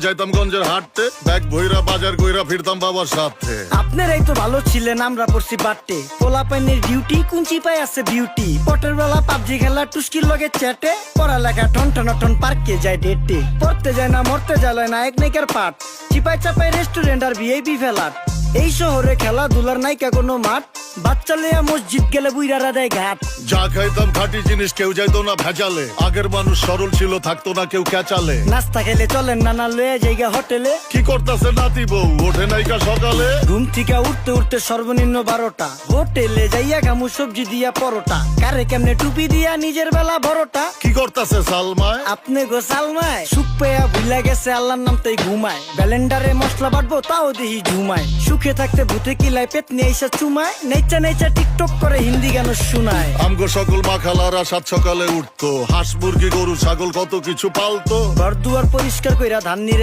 যাইতাম গঞ্জের হাটতে, ব্যাগ ভইরা বাজার কইরা ফিরতাম বাবার সাথে। আপনারাই তো ভালো ছিলেন, আমরা পড়ছি বাট্টে। পোলা পাইনের ডিউটি কুঞ্চি পাই আছে বিউটি। পটের বেলা পাবজি খেলা টুস্কির লগে চ্যাটে। পড়ালেখা টন টন টন পার্কে যায় ডেটে। পড়তে যায় না মরতে যায় নায়ক নায়িকার পাঠ। চিপাই চাপাই রেস্টুরেন্ট আর ভিআইপি ফেলাট। এই শহরে খেলাধুলার নায়িকা কোনো মাঠ। বাচ্চা লেয়া মসজিদ গেলে বুইরারা দেয় ঘাট। যা খাইতাম খাঁটি জিনিস, কেউ যাইতো না ভেজালে। আগের মানুষ সরল ছিল, থাকতো না কেউ ক্যাচালে। নাস্তা খেলে চলেন নানা লয়ে জায়গা হোটেলে। কি করতাছে নাতি বউ, ওঠে নাইকা সকালে। ঘুম থেকে উঠতে উঠতে সর্বনিম্ন 12টা। হোটেলে যাইয়া গামু সবজি দিয়া পরোটা। কারে কেমনে টুপি দিয়া নিজের বেলা বড়টা। কি করতাছে সালমায়, আপনি গো সালমায় সুখ পেয়া ভুলা গেছে আল্লাহর নাম তাই ঘুমায়। ব্যালেন্ডারে মশলা বাটবো তাও দেহি ঝুমায়। সুখে থাকতে ভূতে কিলায় পেট নিয়ে এসে চুমায়। নেচা নেচা টিকটক করে হিন্দি গান শোনায়। আমগো সকল মাখালারা সাত সকালে উঠতো, হাঁস মুরগি গরু ছাগল কত কিছু পালতো। ঘর দুয়ার পরিষ্কার কইরা ধান নিরে